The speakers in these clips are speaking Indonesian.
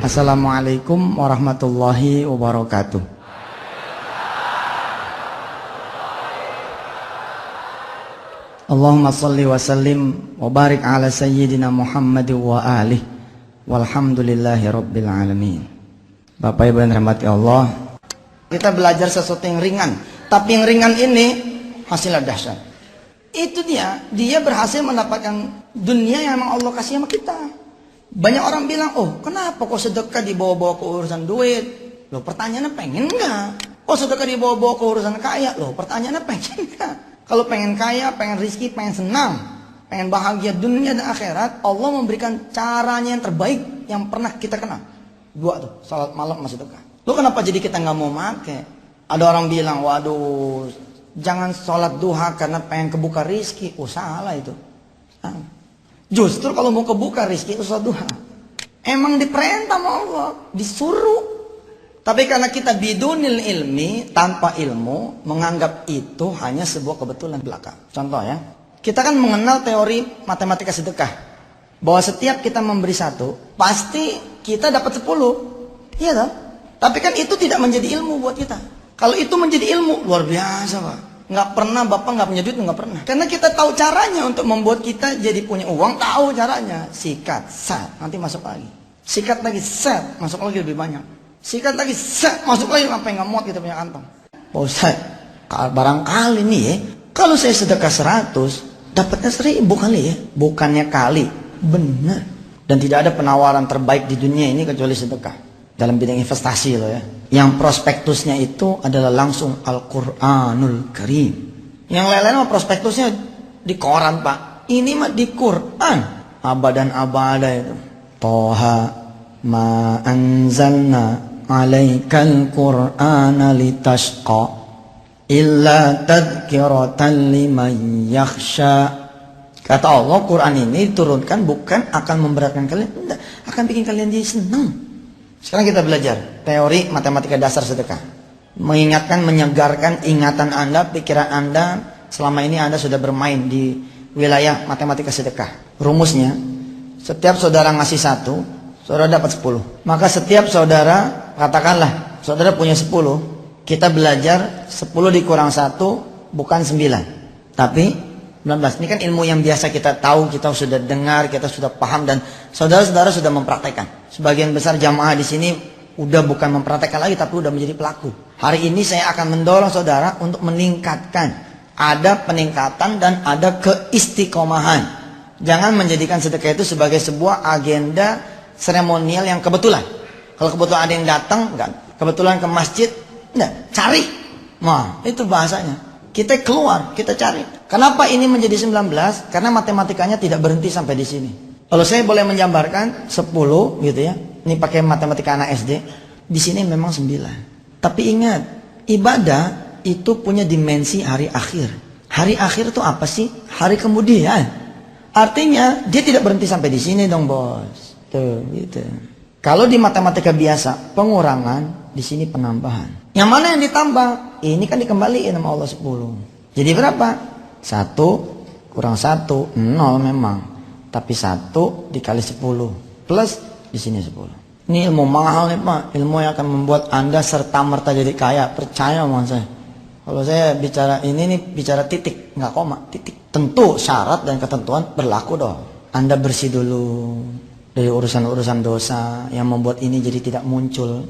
Assalamualaikum warahmatullahi wabarakatuh. Allahumma salli wa sallim wa barik ala sayyidina Muhammad wa alihi walhamdulillahi rabbil alamin. Bapak Ibu yang dirahmati Allah, kita belajar sesuatu yang ringan, tapi yang ringan ini hasilnya dahsyat. Itu dia berhasil mendapatkan dunia yang memang Allah kasih sama kita. Banyak orang bilang, oh kenapa kok sedekah dibawa-bawa ke urusan duit? Loh pertanyaannya pengen enggak? Kok sedekah dibawa-bawa ke urusan kaya? Loh pertanyaannya pengen enggak? Kalau pengen kaya, pengen rizki, pengen senang, pengen bahagia dunia dan akhirat, Allah memberikan caranya yang terbaik yang pernah kita kenal. Dua tuh, salat malam sama sedekah. Loh kenapa jadi kita nggak mau make? Ada orang bilang, waduh jangan sholat duha karena pengen kebuka rizki. Oh salah itu. Justru kalau mau kebuka rizki itu sholat duha. Emang diperintah sama Allah, disuruh. Tapi karena kita bidunil ilmi, tanpa ilmu, menganggap itu hanya sebuah kebetulan belaka. Contoh ya, kita kan mengenal teori matematika sedekah, bahwa setiap kita memberi satu, pasti kita dapat 10. Iya toh? Tapi kan itu tidak menjadi ilmu buat kita. Kalau itu menjadi ilmu, luar biasa Pak. Nggak pernah Bapak nggak punya duit, nggak pernah. Karena kita tahu caranya untuk membuat kita jadi punya uang, tahu caranya. Sikat, set, nanti masuk lagi. Sikat lagi, set, masuk lagi lebih banyak. Sikat lagi, set, masuk lagi, sampai nggak muat kita punya kantong. Pak Ustaz, barangkali nih ya, kalau saya sedekah 100, dapatnya 1000 kali ya. Bukannya kali, benar. Dan tidak ada penawaran terbaik di dunia ini kecuali sedekah. Dalam bidang investasi loh ya. Yang prospektusnya itu adalah langsung Al-Quranul Karim. Yang lain-lain mah prospektusnya di koran Pak. Ini mah di Quran. Abadan abada itu. Toha ma anzalna alaikal Qur'ana litashqa illa tadhkiratan liman yakhsha. Kata Allah, Quran ini diturunkan bukan akan memberatkan kalian, enggak, akan bikin kalian jadi senang. Sekarang kita belajar teori matematika dasar sedekah. Mengingatkan, menyegarkan ingatan Anda, pikiran Anda. Selama ini Anda sudah bermain di wilayah matematika sedekah. Rumusnya, setiap saudara ngasih 1, saudara dapat 10. Maka setiap saudara, katakanlah saudara punya 10, kita belajar 10 dikurang 1 bukan 9, tapi 19. Ini kan ilmu yang biasa kita tahu, kita sudah dengar, kita sudah paham, dan saudara-saudara sudah mempraktekkan. Sebagian besar jamaah di sini udah bukan mempraktekkan lagi, tapi udah menjadi pelaku. Hari ini saya akan mendorong saudara untuk meningkatkan. Ada peningkatan dan ada keistiqomahan. Jangan menjadikan sedekah itu sebagai sebuah agenda seremonial yang kebetulan. Kalau kebetulan ada yang datang, enggak. Kebetulan ke masjid, enggak. Cari. Nah, itu bahasanya. Kita keluar, kita cari. Kenapa ini menjadi 19? Karena matematikanya tidak berhenti sampai di sini. Kalau saya boleh menjambarkan 10 gitu ya. Ini pakai matematika anak SD. Di sini memang 9. Tapi ingat, ibadah itu punya dimensi hari akhir. Hari akhir itu apa sih? Hari kemudian. Artinya dia tidak berhenti sampai di sini dong, Bos. Tuh, gitu. Kalau di matematika biasa, pengurangan, di sini penambahan. Yang mana yang ditambah? Ini kan dikembaliin sama Allah 10. Jadi berapa? 1 kurang 1, 0 memang. Tapi 1 dikali 10 plus di sini 10. Ini ilmu mahal nih Pak. Ilmu yang akan membuat Anda serta-merta jadi kaya. Percaya sama saya. Kalau saya bicara ini nih, bicara titik, nggak koma, titik. Tentu syarat dan ketentuan berlaku dong. Anda bersih dulu dari urusan-urusan dosa yang membuat ini jadi tidak muncul.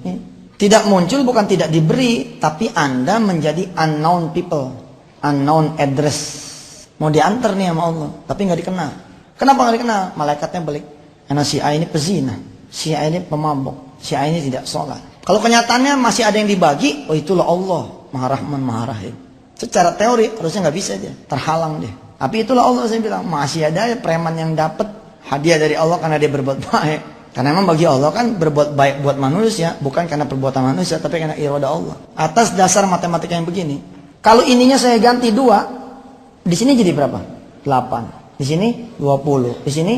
Tidak muncul bukan tidak diberi, tapi Anda menjadi unknown people, unknown address. Mau diantar nih sama Allah, tapi nggak dikenal. Kenapa nggak dikenal? Malaikatnya balik. Karena si A ini pezina, si A ini pemabuk, si A ini tidak sholat. Kalau kenyataannya masih ada yang dibagi, oh itulah Allah, Maha Rahman, Maha Rahim. Secara teori harusnya nggak bisa dia, terhalang dia. Tapi itulah Allah, saya bilang masih ada preman yang dapat hadiah dari Allah karena dia berbuat baik. Karena memang bagi Allah kan berbuat baik buat manusia bukan karena perbuatan manusia, tapi karena iradah Allah. Atas dasar matematika yang begini, kalau ininya saya ganti 2, di sini jadi berapa? 8. Di sini 20. Di sini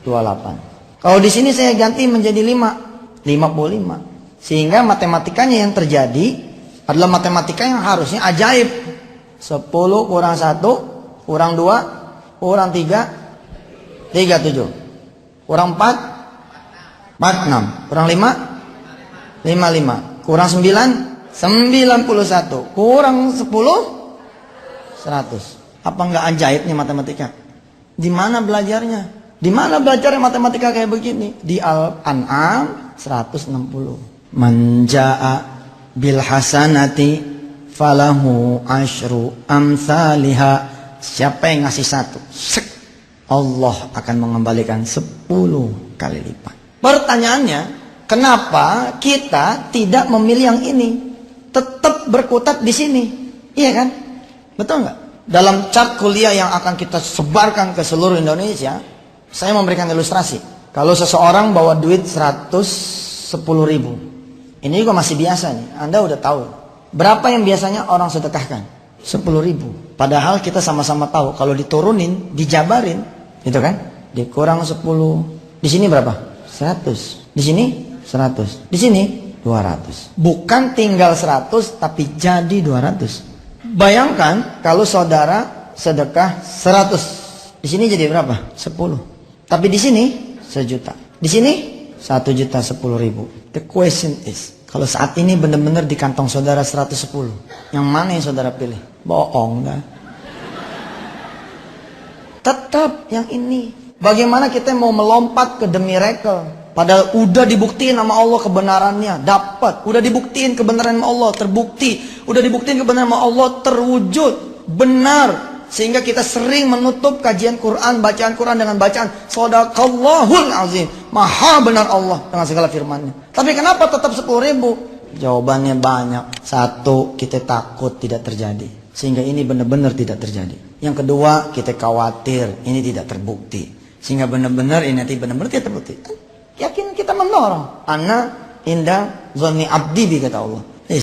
28. Kalau di sini saya ganti menjadi 5, 55. Sehingga matematikanya yang terjadi adalah matematika yang harusnya ajaib. 10 kurang 1 kurang 2 kurang 3 37. Kurang 4 46. Kurang 5? 55. Kurang 9? 91. Kurang 10? 100. Apa enggak ajaib nih matematika? Di mana belajarnya? Di mana belajarnya matematika kayak begini? Di Al-An'am 160. Man jaa bil hasanati falahu asyru amsalihha. Siapa yang ngasih satu, Allah akan mengembalikan 10 kali lipat. Pertanyaannya, kenapa kita tidak memilih yang ini? Tetap berkutat di sini, iya kan? Betul nggak? Dalam cat kuliah yang akan kita sebarkan ke seluruh Indonesia, saya memberikan ilustrasi. Kalau seseorang bawa duit 110 ribu, ini juga masih biasa nih, Anda udah tahu. Berapa yang biasanya orang sedekahkan? 10 ribu. Padahal kita sama-sama tahu kalau diturunin, dijabarin, itu kan? Dikurang 10. Di sini berapa? 100. Di sini 100. Di sini 200. Bukan tinggal 100 tapi jadi 200. Bayangkan kalau saudara sedekah 100. Di sini jadi berapa? 10. Tapi di sini 1 juta. Di sini 1.010.000. The question is, kalau saat ini benar-benar di kantong saudara 110, yang mana yang saudara pilih? Bohong dah. Tetap yang ini. Bagaimana kita mau melompat ke the miracle? Padahal udah dibuktiin sama Allah kebenarannya, dapat. Udah dibuktiin kebenaran sama Allah, terbukti. Udah dibuktiin kebenaran sama Allah, terwujud, benar. Sehingga kita sering menutup kajian Quran, bacaan Quran dengan bacaan Shadaqallahul Azim. Maha benar Allah dengan segala firman-Nya. Tapi kenapa tetap 10 ribu? Jawabannya banyak. Satu, kita takut tidak terjadi. Sehingga ini benar-benar tidak terjadi. Yang kedua, kita khawatir ini tidak terbukti. Sehingga benar-benar ini nanti benar-benar tidak terbukti. Yakin kita mendorong. Ana indah zonni abdi bi, kata Allah.